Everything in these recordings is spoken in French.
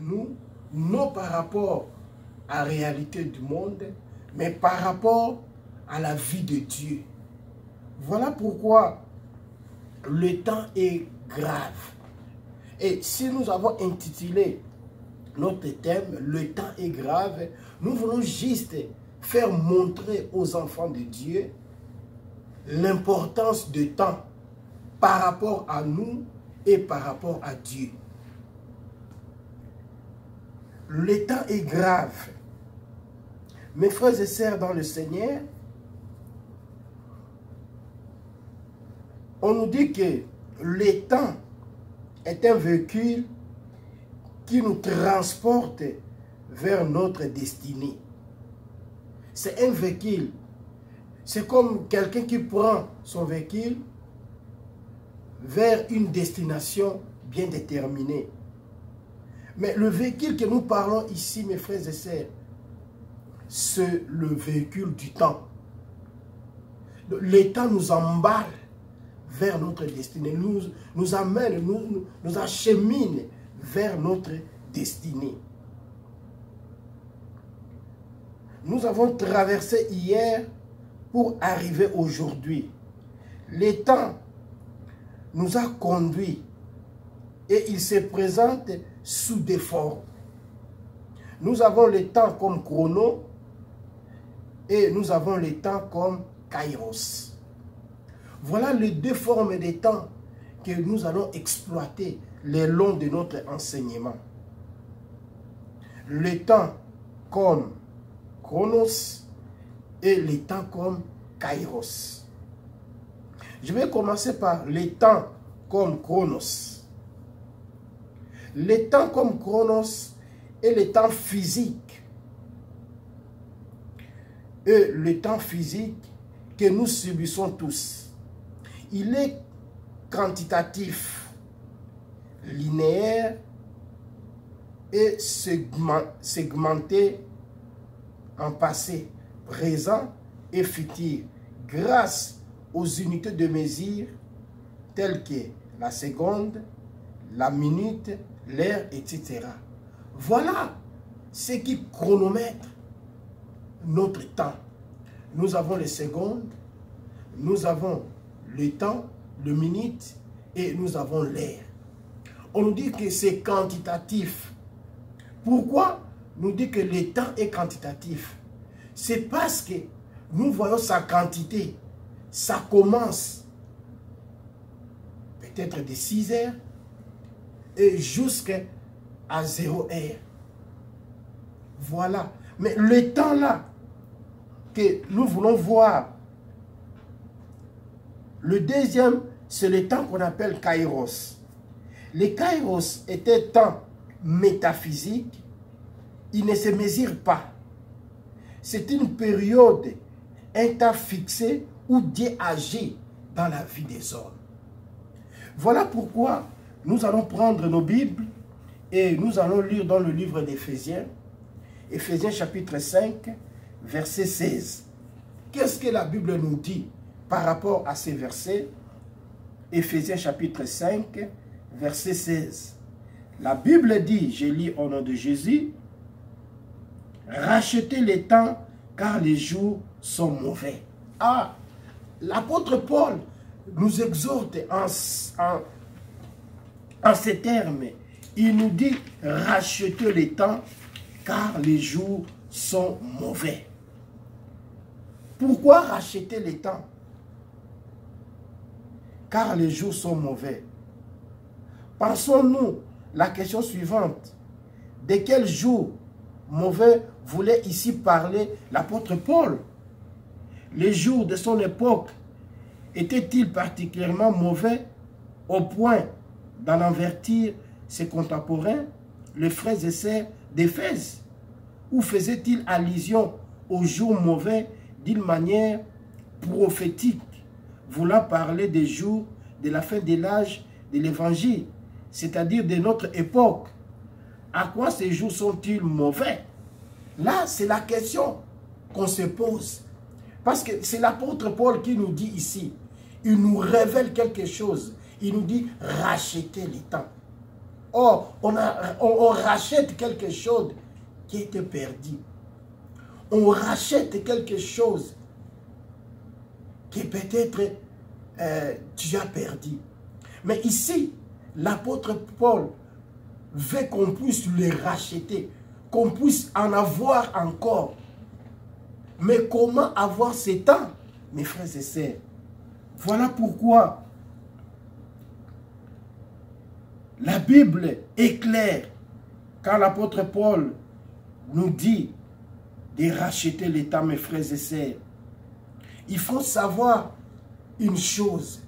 nous, non par rapport à la réalité du monde, mais par rapport à la vie de Dieu. Voilà pourquoi le temps est grave. Et si nous avons intitulé notre thème, le temps est grave, nous voulons juste faire montrer aux enfants de Dieu l'importance du temps par rapport à nous et par rapport à Dieu. Le temps est grave. Mes frères et sœurs dans le Seigneur, on nous dit que le temps est un véhicule qui nous transporte vers notre destinée. C'est un véhicule. C'est comme quelqu'un qui prend son véhicule vers une destination bien déterminée. Mais le véhicule que nous parlons ici, mes frères et sœurs, c'est le véhicule du temps. Le temps nous emballe vers notre destinée, nous amène, nous achemine vers notre destinée. Nous avons traversé hier pour arriver aujourd'hui. Le temps nous a conduits et il se présente sous des formes. Nous avons le temps comme chrono et nous avons le temps comme kairos. Voilà les deux formes de temps que nous allons exploiter le long de notre enseignement. Le temps comme chronos et le temps comme kairos. Je vais commencer par le temps comme chronos. Le temps comme chronos est le temps physique. Et le temps physique que nous subissons tous. Il est quantitatif, linéaire et segmenté en passé, présent et futur grâce aux unités de mesure telles que la seconde, la minute, l'heure, etc. Voilà ce qui chronomètre notre temps. Nous avons les secondes, nous avons le temps, le minute et nous avons l'heure. On nous dit que c'est quantitatif. Pourquoi nous dit que le temps est quantitatif? C'est parce que nous voyons sa quantité. Ça commence peut-être de 6 heures et jusqu'à 0 heure. Voilà. Mais le temps là que nous voulons voir, le deuxième, c'est le temps qu'on appelle kairos. Le kairos est un temps métaphysique. Il ne se mesure pas. C'est une période, un temps fixé où Dieu agit dans la vie des hommes. Voilà pourquoi nous allons prendre nos Bibles et nous allons lire dans le livre d'Éphésiens, Éphésiens chapitre 5, verset 16. Qu'est-ce que la Bible nous dit par rapport à ces versets? Éphésiens chapitre 5, verset 16. La Bible dit, je lis au nom de Jésus, « Rachetez les temps car les jours sont mauvais. » Ah, l'apôtre Paul nous exhorte en ces termes. Il nous dit, « Rachetez les temps car les jours sont mauvais. » Pourquoi racheter les temps? Car les jours sont mauvais. Pensons-nous la question suivante. De quel jour mauvais voulait ici parler l'apôtre Paul? Les jours de son époque étaient-ils particulièrement mauvais au point d'en avertir ses contemporains, les frères et sœurs d'Éphèse? Ou faisait-il allusion aux jours mauvais d'une manière prophétique, voulant parler des jours de la fin de l'âge de l'Évangile, c'est-à-dire de notre époque? À quoi ces jours sont-ils mauvais? Là, c'est la question qu'on se pose. Parce que c'est l'apôtre Paul qui nous dit ici, il nous révèle quelque chose. Il nous dit, rachetez les temps. Or, on rachète quelque chose qui était perdu. On rachète quelque chose qui peut-être tu as perdu. Mais ici, l'apôtre Paul veut qu'on puisse le racheter, qu'on puisse en avoir encore. Mais comment avoir ce temps, mes frères et sœurs? Voilà pourquoi la Bible est claire quand l'apôtre Paul nous dit de racheter le temps, mes frères et sœurs. Il faut savoir une chose,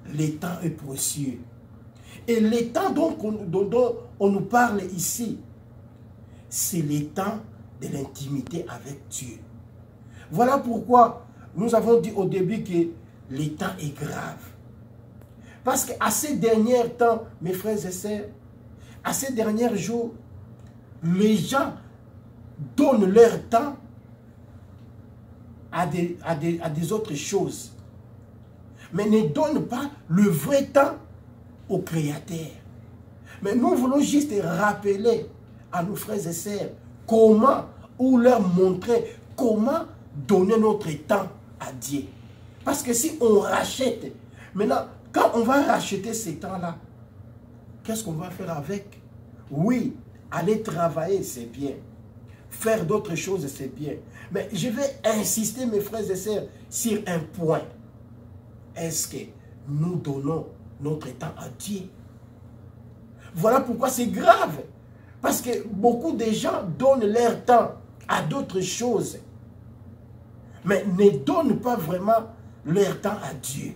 le temps est précieux. Et le temps dont on nous parle ici, c'est le temps de l'intimité avec Dieu. Voilà pourquoi nous avons dit au début que le temps est grave. Parce qu'à ces derniers temps, mes frères et sœurs, à ces derniers jours, les gens donnent leur temps à des autres choses. Mais ne donnent pas le vrai temps au Créateur. Mais nous voulons juste rappeler à nos frères et sœurs comment, ou leur montrer comment donner notre temps à Dieu. Parce que si on rachète, maintenant, quand on va racheter ces temps-là, qu'est-ce qu'on va faire avec? Oui, aller travailler, c'est bien. Faire d'autres choses, c'est bien. Mais je vais insister, mes frères et sœurs, sur un point. Est-ce que nous donnons notre temps à Dieu? Voilà pourquoi c'est grave. Parce que beaucoup de gens donnent leur temps à d'autres choses, mais ne donnent pas vraiment leur temps à Dieu.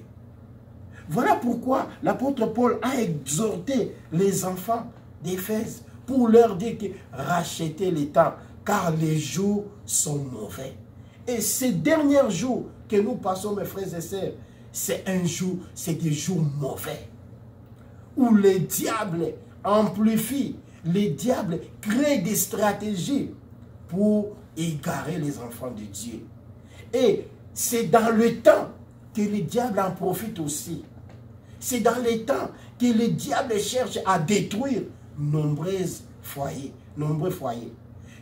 Voilà pourquoi l'apôtre Paul a exhorté les enfants d'Éphèse pour leur dire que rachetez le temps, car les jours sont mauvais. Et ces derniers jours que nous passons, mes frères et sœurs, c'est des jours mauvais, où le diable amplifie, le diable crée des stratégies pour égarer les enfants de Dieu. Et c'est dans le temps que le diable en profite aussi. C'est dans le temps que le diable cherche à détruire nombreux foyers.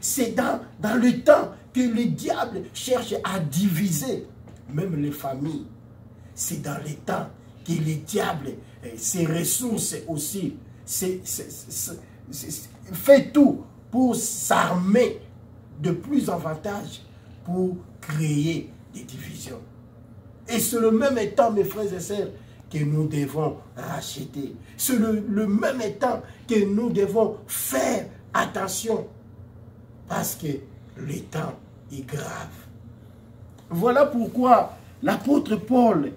C'est dans le temps que le diable cherche à diviser même les familles. C'est dans le temps que le diable, ses ressources aussi, fait tout pour s'armer de plus avantages pour créer des divisions. Et c'est le même temps, mes frères et sœurs, que nous devons racheter. C'est le même temps que nous devons faire attention. Parce que le temps est grave. Voilà pourquoi l'apôtre Paul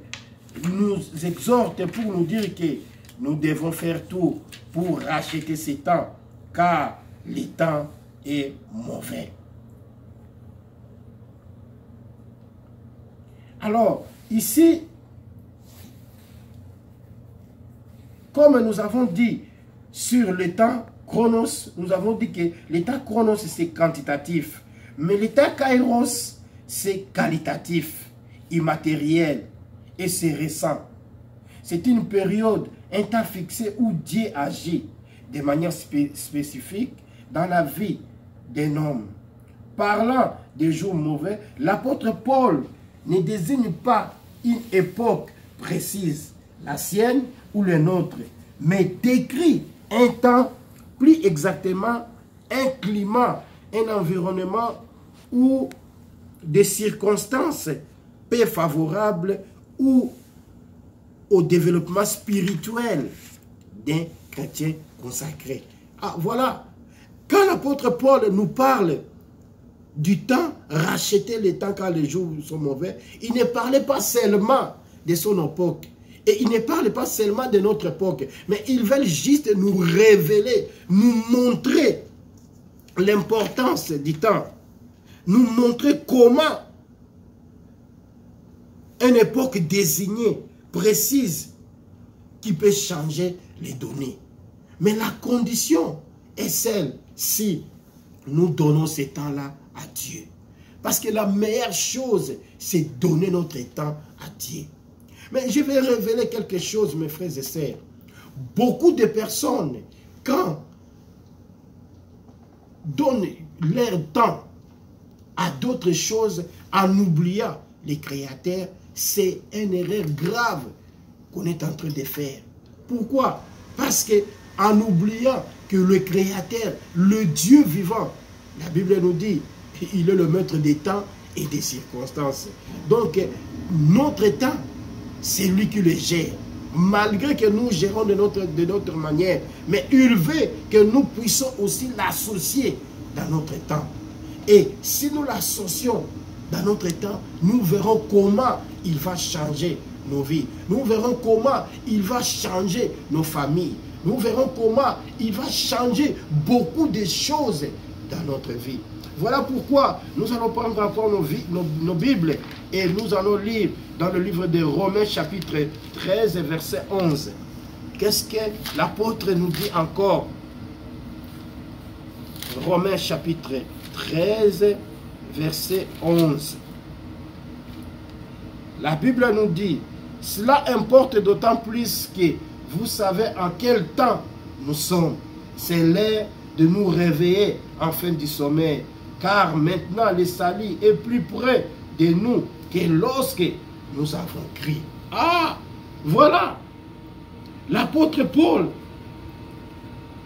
nous exhorte pour nous dire que nous devons faire tout pour racheter ce temps, car le temps est mauvais. Alors, ici, comme nous avons dit sur le temps chronos, nous avons dit que le temps chronos c'est quantitatif, mais le temps kairos c'est qualitatif, immatériel et c'est récent. C'est une période, un temps fixé où Dieu agit de manière spécifique dans la vie d'un homme. Parlant des jours mauvais, l'apôtre Paul ne désigne pas une époque précise, la sienne ou le nôtre, mais décrit un temps, plus exactement un climat, un environnement ou des circonstances peu favorables ou au développement spirituel d'un chrétien consacré. Ah, voilà. Quand l'apôtre Paul nous parle du temps, racheter le temps quand les jours sont mauvais, il ne parlait pas seulement de son époque. Et il ne parle pas seulement de notre époque, mais ils veulent juste nous révéler, nous montrer l'importance du temps. Nous montrer comment une époque désignée, précise, qui peut changer les données. Mais la condition est celle si nous donnons ce temps-là à Dieu. Parce que la meilleure chose, c'est donner notre temps à Dieu. Mais je vais révéler quelque chose, mes frères et sœurs. Beaucoup de personnes, quand donnent leur temps à d'autres choses en oubliant les créateurs, c'est une erreur grave qu'on est en train de faire. Pourquoi? Parce que en oubliant que le créateur, le Dieu vivant, la Bible nous dit, il est le maître des temps et des circonstances. Donc, notre temps, c'est lui qui le gère. Malgré que nous gérons de notre manière, mais il veut que nous puissions aussi l'associer dans notre temps. Et si nous l'associons dans notre temps, nous verrons comment il va changer nos vies. Nous verrons comment il va changer nos familles. Nous verrons comment il va changer beaucoup de choses dans notre vie. Voilà pourquoi nous allons prendre encore nos Bibles et nous allons lire dans le livre de Romains chapitre 13 verset 11. Qu'est-ce que l'apôtre nous dit encore? Romains chapitre 13 verset 11. La Bible nous dit, cela importe d'autant plus que vous savez en quel temps nous sommes. C'est l'heure de nous réveiller en fin du sommeil. Car maintenant le salut est plus près de nous que lorsque nous avons crié. Ah, voilà. L'apôtre Paul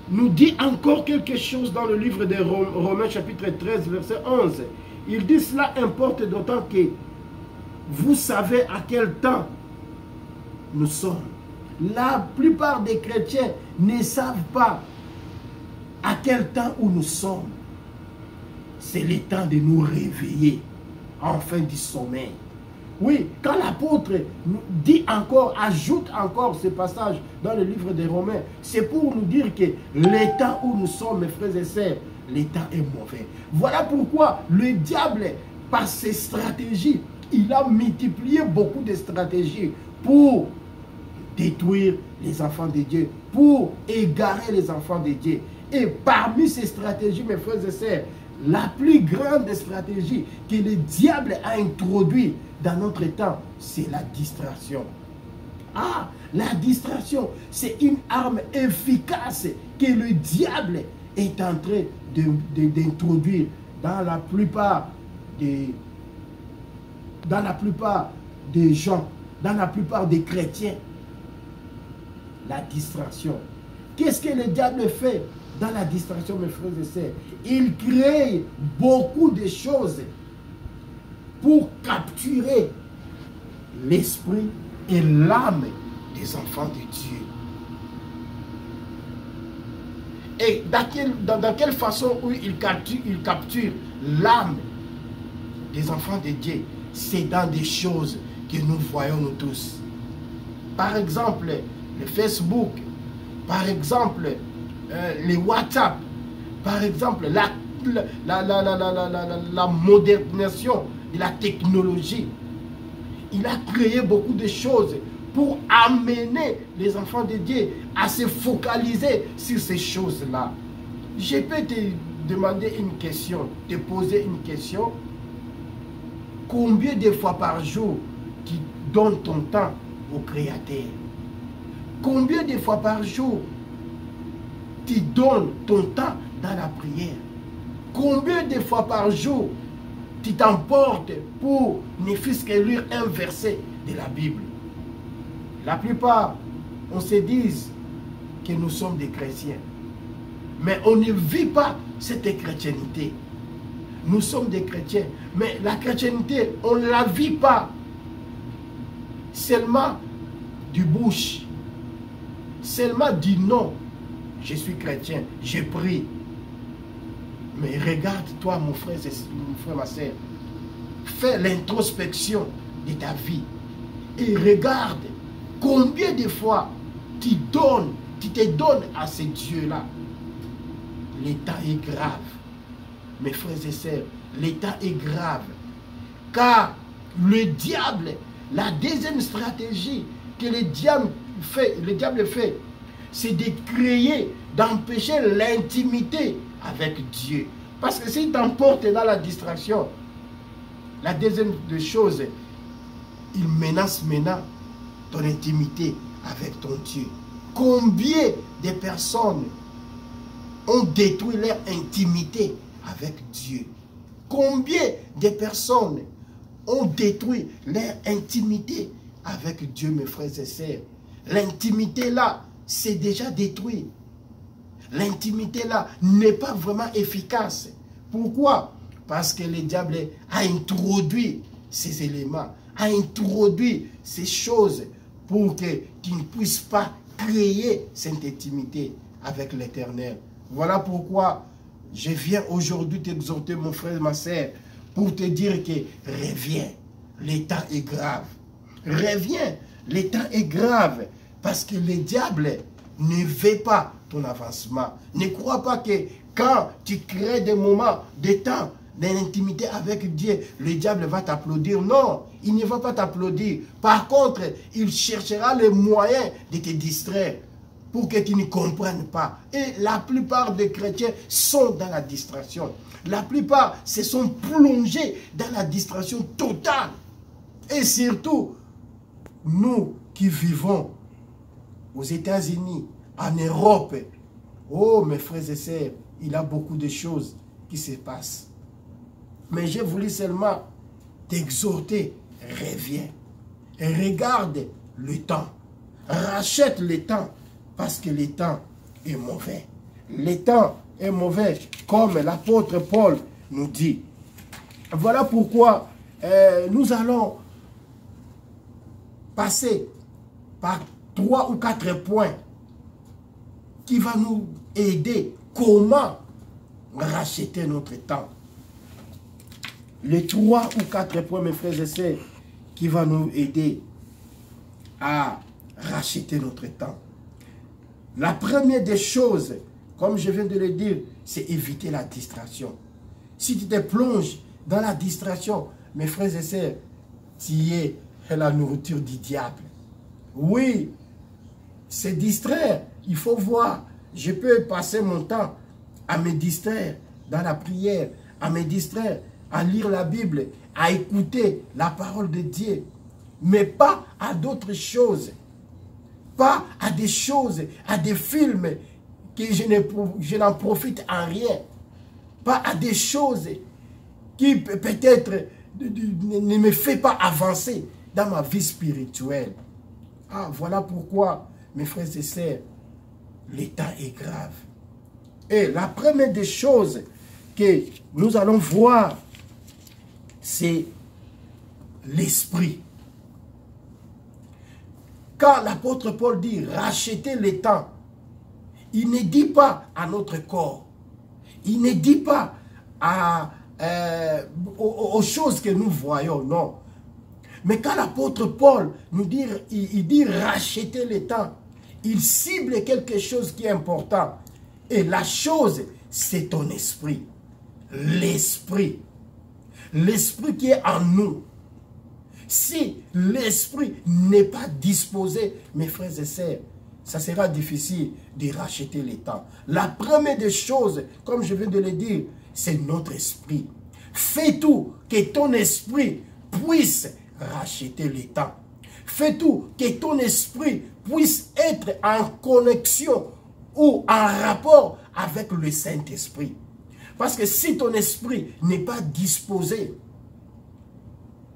nous dit encore quelque chose dans le livre de Romains chapitre 13 verset 11. Il dit, cela importe d'autant que vous savez à quel temps nous sommes. La plupart des chrétiens ne savent pas à quel temps où nous sommes. C'est le temps de nous réveiller en fin du sommeil. Oui, quand l'apôtre dit encore, ajoute encore ce passage dans le livre des Romains, c'est pour nous dire que le temps où nous sommes, mes frères et sœurs, le temps est mauvais. Voilà pourquoi le diable, par ses stratégies, il a multiplié beaucoup de stratégies pour détruire les enfants de Dieu, pour égarer les enfants de Dieu. Et parmi ces stratégies, mes frères et sœurs, la plus grande stratégie que le diable a introduite dans notre temps, c'est la distraction. Ah, la distraction, c'est une arme efficace que le diable est en train d'introduire dans la plupart des gens, dans la plupart des chrétiens. La distraction. Qu'est-ce que le diable fait dans la distraction, mes frères et sœurs? Il crée beaucoup de choses pour capturer l'esprit et l'âme des enfants de Dieu. Et dans quelle façon où il capture l'âme des enfants de Dieu? C'est dans des choses que nous voyons nous tous. Par exemple, le Facebook, par exemple, les WhatsApp, par exemple, la modernisation de la technologie. Il a créé beaucoup de choses pour amener les enfants de Dieu à se focaliser sur ces choses-là. Je peux te demander une question, te poser une question. Combien de fois par jour tu donnes ton temps au Créateur? Combien de fois par jour tu donnes ton temps dans la prière? Combien de fois par jour tu t'emportes pour ne fût-ce que lire un verset de la Bible? La plupart, on se dit que nous sommes des chrétiens. Mais on ne vit pas cette chrétienté. Nous sommes des chrétiens. Mais la chrétienté, on ne la vit pas. Seulement du bouche. Seulement du nom. Je suis chrétien, je prie. Mais regarde-toi, mon frère, ma soeur. Fais l'introspection de ta vie. Et regarde combien de fois tu te donnes à ce Dieu-là. L'état est grave. Mes frères et sœurs, l'état est grave. Car le diable, la deuxième stratégie que le diable fait, c'est de créer, d'empêcher l'intimité avec Dieu. Parce que s'il t'emporte dans la distraction, la deuxième des choses, il menace maintenant ton intimité avec ton Dieu. Combien de personnes ont détruit leur intimité avec Dieu. Combien de personnes ont détruit leur intimité avec Dieu, mes frères et sœurs? L'intimité là, c'est déjà détruit. L'intimité là n'est pas vraiment efficace. Pourquoi? Parce que le diable a introduit ces éléments, a introduit ces choses pour que tu ne puisses pas créer cette intimité avec l'Éternel. Voilà pourquoi je viens aujourd'hui t'exhorter, mon frère, ma sœur, pour te dire que reviens, le temps est grave. Reviens, le temps est grave, parce que le diable ne veut pas ton avancement. Ne crois pas que quand tu crées des moments de temps, d'intimité avec Dieu, le diable va t'applaudir. Non, il ne va pas t'applaudir. Par contre, il cherchera les moyens de te distraire pour que tu ne comprennes pas. Et la plupart des chrétiens sont dans la distraction. La plupart se sont plongés dans la distraction totale. Et surtout, nous qui vivons aux États-Unis, en Europe, oh mes frères et sœurs, il y a beaucoup de choses qui se passent. Mais j'ai voulu seulement t'exhorter, reviens. Regarde le temps. Rachète le temps, parce que le temps est mauvais. Le temps est mauvais, comme l'apôtre Paul nous dit. Voilà pourquoi nous allons passer par 3 ou 4 points qui vont nous aider comment racheter notre temps. Les 3 ou 4 points, mes frères et sœurs, qui vont nous aider à racheter notre temps. La première des choses, comme je viens de le dire, c'est éviter la distraction. Si tu te plonges dans la distraction, mes frères et sœurs, tu es la nourriture du diable. Oui, c'est distraire. Il faut voir. Je peux passer mon temps à me distraire dans la prière, à me distraire, à lire la Bible, à écouter la parole de Dieu, mais pas à d'autres choses. Pas à des choses, à des films que je n'en profite en rien. Pas à des choses qui peut-être ne me fait pas avancer dans ma vie spirituelle. Ah, voilà pourquoi, mes frères et sœurs, le temps est grave. Et la première des choses que nous allons voir, c'est l'esprit. Quand l'apôtre Paul dit racheter le temps, il ne dit pas à notre corps, il ne dit pas aux choses que nous voyons, non. Mais quand l'apôtre Paul nous dit, il dit racheter le temps, il cible quelque chose qui est important. Et la chose, c'est ton esprit. L'esprit. L'esprit qui est en nous. Si l'esprit n'est pas disposé, mes frères et sœurs, ça sera difficile de racheter le temps. La première des choses, comme je viens de le dire, c'est notre esprit. Fais tout que ton esprit puisse racheter le temps. Fais tout que ton esprit puisse être en connexion ou en rapport avec le Saint-Esprit. Parce que si ton esprit n'est pas disposé,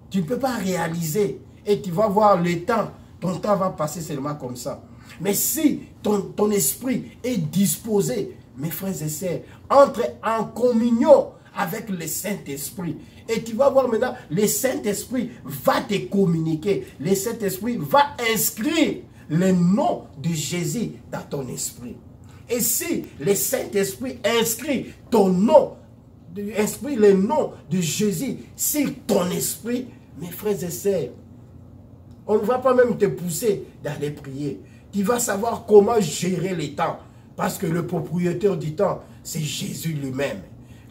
tu ne peux pas réaliser et tu vas voir le temps, ton temps va passer seulement comme ça. Mais si ton esprit est disposé, mes frères et sœurs, entre en communion avec le Saint-Esprit. Et tu vas voir maintenant, le Saint-Esprit va te communiquer. Le Saint-Esprit va inscrire le nom de Jésus dans ton esprit. Et si le Saint-Esprit inscrit ton nom, inscrit le nom de Jésus sur ton esprit, mes frères et sœurs, on ne va pas même te pousser d'aller prier. Tu vas savoir comment gérer le temps. Parce que le propriétaire du temps, c'est Jésus lui-même.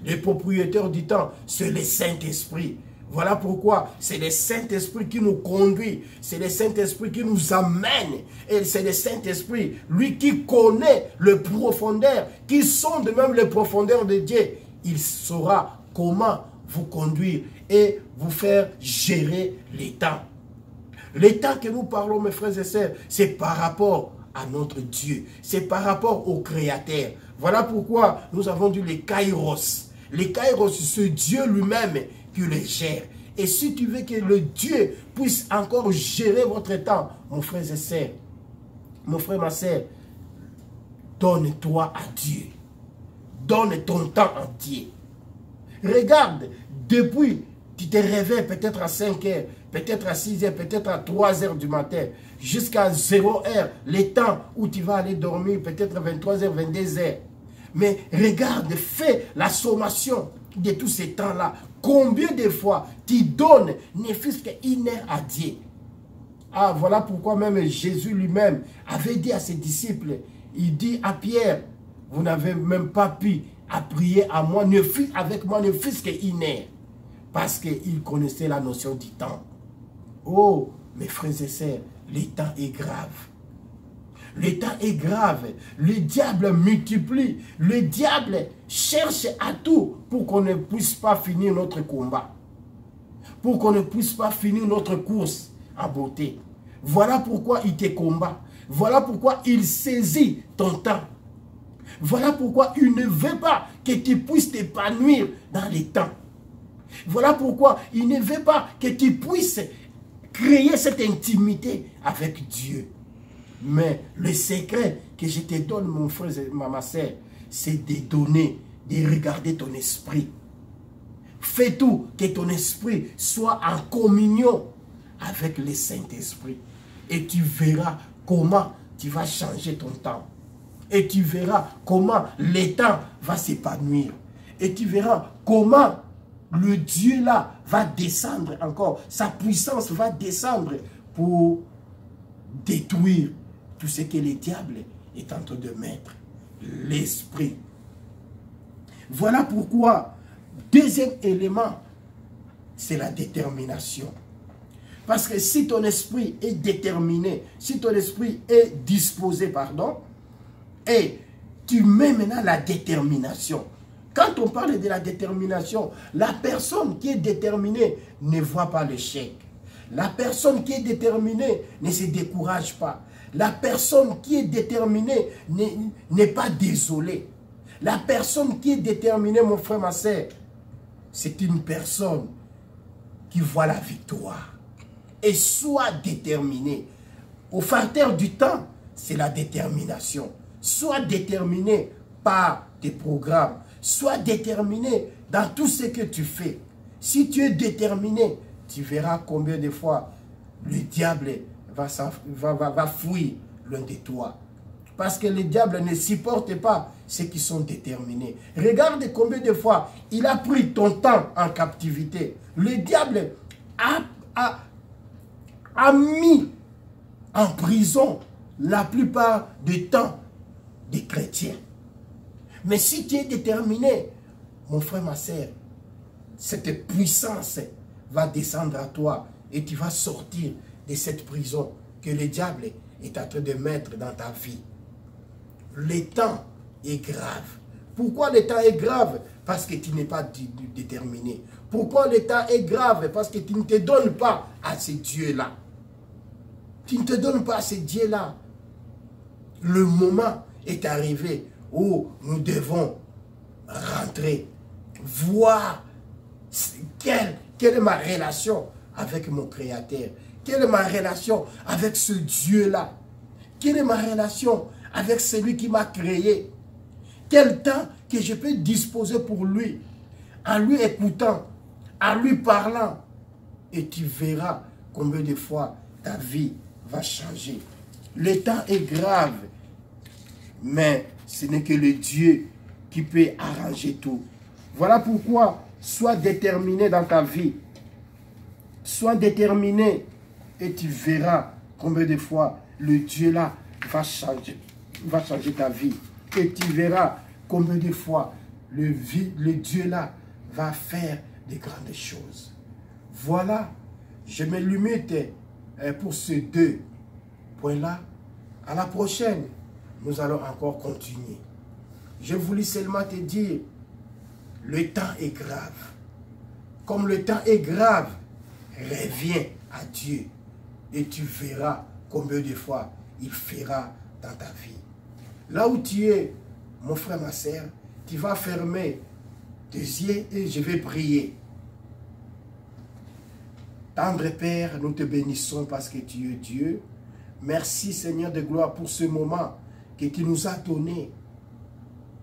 Le propriétaire du temps, c'est le Saint-Esprit. Voilà pourquoi c'est le Saint-Esprit qui nous conduit. C'est le Saint-Esprit qui nous amène. Et c'est le Saint-Esprit, lui qui connaît le profondeur, qui sonde même les profondeurs de Dieu. Il saura comment vous conduire et vous faire gérer les temps. Les temps que nous parlons, mes frères et sœurs, c'est par rapport à notre Dieu. C'est par rapport au Créateur. Voilà pourquoi nous avons dit les kairos. Les kairos, c'est Dieu lui-même qui les gère. Et si tu veux que le Dieu puisse encore gérer votre temps, mon frère et sœur, mon frère, ma sœur, donne-toi à Dieu. Donne ton temps entier. Regarde, depuis, tu te réveilles peut-être à 5 heures, peut-être à 6 heures, peut-être à 3 heures du matin, jusqu'à 0 heure, les temps où tu vas aller dormir, peut-être 23 heures, 22 heures. Mais regarde, fais la sommation de tous ces temps-là. Combien de fois tu donnes, ne fût-ce qu'une heure à Dieu? Ah, voilà pourquoi même Jésus lui-même avait dit à ses disciples, il dit à Pierre, vous n'avez même pas pu à prier à moi, avec moi, ne fût-ce qu'une heure. Parce qu'il connaissait la notion du temps. Oh, mes frères et sœurs, le temps est grave. Le temps est grave. Le diable multiplie. Le diable cherche à tout pour qu'on ne puisse pas finir notre combat. Pour qu'on ne puisse pas finir notre course en beauté. Voilà pourquoi il te combat. Voilà pourquoi il saisit ton temps. Voilà pourquoi il ne veut pas que tu puisses t'épanouir dans les temps. Voilà pourquoi il ne veut pas que tu puisses créer cette intimité avec Dieu. Mais le secret que je te donne, mon frère et ma soeur, c'est de donner, de regarder ton esprit. Fais tout que ton esprit soit en communion avec le Saint-Esprit. Et tu verras comment tu vas changer ton temps. Et tu verras comment le temps va s'épanouir. Et tu verras comment le Dieu là va descendre encore. Sa puissance va descendre pour détruire tout ce que le diable est en train de mettre. L'esprit. Voilà pourquoi, deuxième élément, c'est la détermination. Parce que si ton esprit est déterminé, si ton esprit est disposé, pardon, et tu mets maintenant la détermination. Quand on parle de la détermination, la personne qui est déterminée ne voit pas l'échec. La personne qui est déterminée ne se décourage pas. La personne qui est déterminée n'est pas désolée. La personne qui est déterminée, mon frère, ma soeur, c'est une personne qui voit la victoire. Et sois déterminé. Au facteur du temps, c'est la détermination. Sois déterminé par tes programmes. Sois déterminé dans tout ce que tu fais. Si tu es déterminé, tu verras combien de fois le diable va fuir l'un de toi. Parce que le diable ne supporte pas ceux qui sont déterminés. Regarde combien de fois il a pris ton temps en captivité. Le diable a mis en prison la plupart du temps des chrétiens. Mais si tu es déterminé, mon frère, ma soeur, cette puissance va descendre à toi et tu vas sortir de cette prison que le diable est en train de mettre dans ta vie. Le temps est grave. Pourquoi le temps est grave? Parce que tu n'es pas déterminé. Pourquoi le temps est grave? Parce que tu ne te donnes pas à ce Dieu-là. Tu ne te donnes pas à ce Dieu-là. Le moment est arrivé où nous devons rentrer, voir quelle est ma relation avec mon Créateur, quelle est ma relation avec ce Dieu-là, quelle est ma relation avec celui qui m'a créé, quel temps que je peux disposer pour lui, en lui écoutant, en lui parlant, et tu verras combien de fois ta vie va changer. Le temps est grave, mais ce n'est que le Dieu qui peut arranger tout. Voilà pourquoi, sois déterminé dans ta vie. Sois déterminé et tu verras combien de fois le Dieu là va changer ta vie. Et tu verras combien de fois le Dieu là va faire de grandes choses. Voilà, je me limite pour ces deux points-là. À la prochaine, nous allons encore continuer. Je voulais seulement te dire, le temps est grave. Comme le temps est grave, reviens à Dieu et tu verras combien de fois il fera dans ta vie. Là où tu es, mon frère, ma soeur, tu vas fermer tes yeux et je vais prier. Tendre Père, nous te bénissons parce que tu es Dieu. Merci Seigneur de gloire pour ce moment que tu nous as donné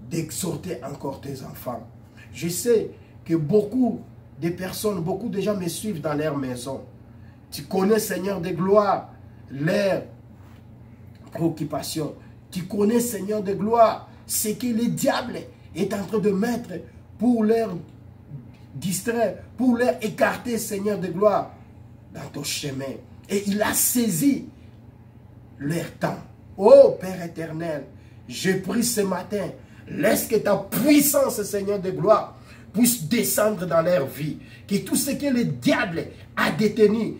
d'exhorter encore tes enfants. Je sais que beaucoup de personnes, beaucoup de gens me suivent dans leur maison. Tu connais Seigneur de gloire leurs préoccupations. Tu connais Seigneur de gloire ce que le diable est en train de mettre pour leur distraire, pour leur écarter Seigneur de gloire dans ton chemin. Et il a saisi leur temps. Oh Père éternel, je prie ce matin, laisse que ta puissance Seigneur de gloire puisse descendre dans leur vie. Que tout ce que le diable a détenu,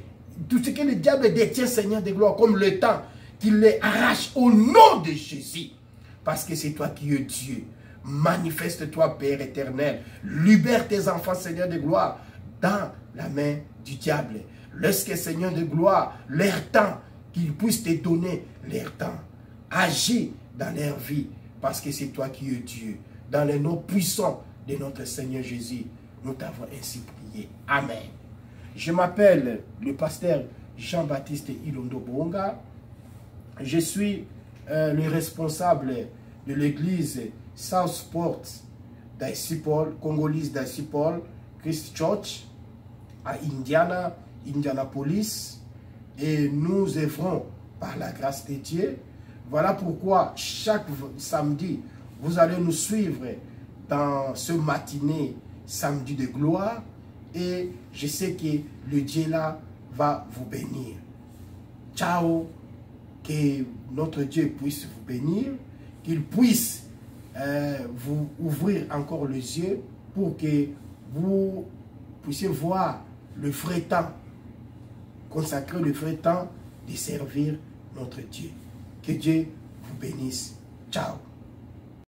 tout ce que le diable détient Seigneur de gloire comme le temps, qu'il les arrache au nom de Jésus. Parce que c'est toi qui es Dieu. Manifeste-toi Père éternel. Libère tes enfants Seigneur de gloire dans la main du diable. Laisse que Seigneur de gloire, leur temps, qu'ils puissent te donner leur temps. Agis dans leur vie, parce que c'est toi qui es Dieu. Dans le nom puissant de notre Seigneur Jésus, nous t'avons ainsi prié. Amen. Je m'appelle le pasteur Jean-Baptiste Ilondo Bonga. Je suis le responsable de l'église Southport d'Aisipol, congolaise d'Aisipol, Christ Church, à Indianapolis, et nous œuvrons par la grâce de Dieu. Voilà pourquoi chaque samedi, vous allez nous suivre dans ce matinée samedi de gloire, et je sais que le Dieu là va vous bénir. Ciao, que notre Dieu puisse vous bénir, qu'il puisse vous ouvrir encore les yeux pour que vous puissiez voir le vrai temps, consacrer le vrai temps de servir notre Dieu. Que Dieu vous bénisse. Ciao.